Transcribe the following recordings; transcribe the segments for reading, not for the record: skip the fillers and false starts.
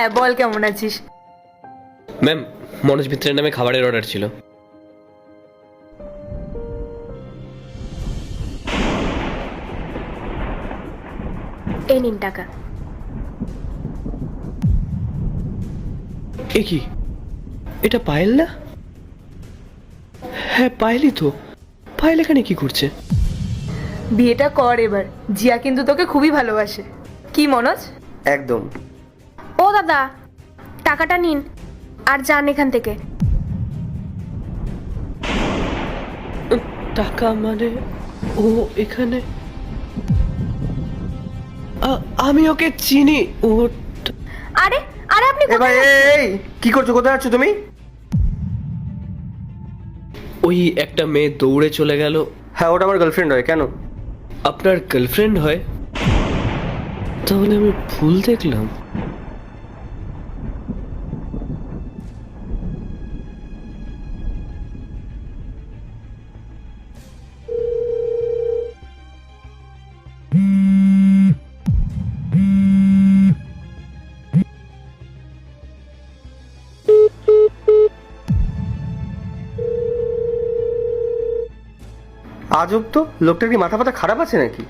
হ্যাঁ বল, কেমন আছিস? ম্যাম, মনোজ মিত্রের নামে খাবারের অর্ডার ছিল। এই নিন টাকা। এ কি, এটা পায়েল না? হ্যাঁ পায়েলই তো। পায়েল এখানে কি করছে? বিয়েটা কর এবার, জিয়া কিন্তু তোকে খুবই ভালোবাসে। কি মনোজ? একদম। ও দাদা, টাকাটা নিন আর যান এখান থেকে। টাকা মানে? ও এখানে? আমি ওকে চিনি। ও আরে আরে আপনি এ ভাই, এই কি করছো? কোথায় যাচ্ছ তুমি? ওই একটা মেয়ে দৌড়ে চলে গেল। হ্যাঁ, ওটা আমার গার্লফ্রেন্ড হয়। কেন? আপনার গার্লফ্রেন্ড হয়? তাহলে আমি ভুল দেখলাম। আজব তো, লোকটার কি মাথা ফাতা খারাপ আছে নাকি?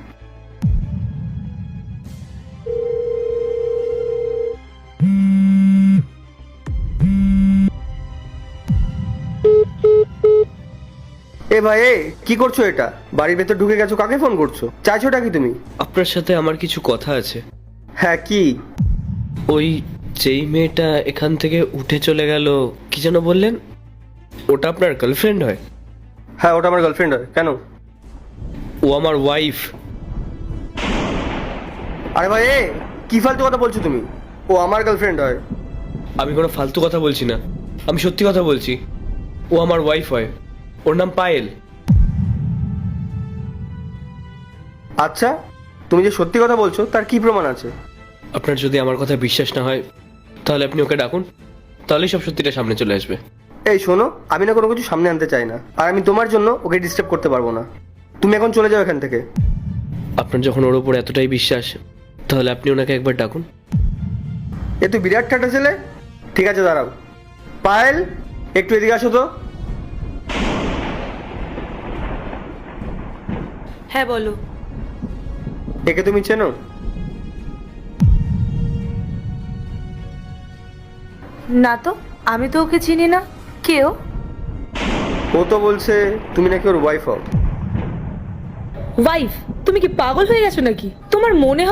এ ভাই, কি করছো এটা? বাড়ির ভেতর ঢুকে গেছো, কাকে ফোন করছো? চাইছোটা কি তুমি? আপনার সাথে আমার কিছু কথা আছে। হ্যাঁ, কি? ওই যেই মেয়েটা এখান থেকে উঠে চলে গেল, কি যেন বললেন? ওটা আপনার গার্লফ্রেন্ড হয়? হ্যাঁ, ওটা আমার গার্লফ্রেন্ড হয়। কেন? ও আমার ওয়াইফ। আরে ভাই, কি ফালতু কথা বলছো তুমি? ও আমার গার্লফ্রেন্ড হয়। আমি কোনো ফালতু কথা বলছি না, আমি সত্যি কথা বলছি। ও আমার ওয়াইফ হয়। ওর নাম পায়েল। আচ্ছা, তুমি যে সত্যি কথা বলছো তার কি প্রমাণ আছে? আপনার যদি আমার কথা বিশ্বাস না হয় তাহলে আপনি ওকে ডাকুন, তাহলেই সব সত্যিটা সামনে চলে আসবে। এই শোনো, আমি না কোনো কিছু সামনে আনতে চাই না, আর আমি তোমার জন্য ওকে ডিস্টার্ব করতে পারবো না। তুমি এখন চলে যাও এখান থেকে। আপনার যখন ওর উপর এতটাই বিশ্বাস, তাহলে আপনি ওনাকে একবার ডাকুন। এ তো বিরাট ঠাটা ছেলে। ঠিক আছে, দাঁড়াও। পায়েল, একটু এদিকে আসো তো। হ্যাঁ বলো। একে তুমি চেনো? না তো, আমি তো ওকে চিনি না। কেউ? ও তো বলছে তুমি নাকি ওর ওয়াইফ হও। ওয়াইফ? তুমি কি পাগল হয়ে গেছো নাকি? তোমার মনে হয়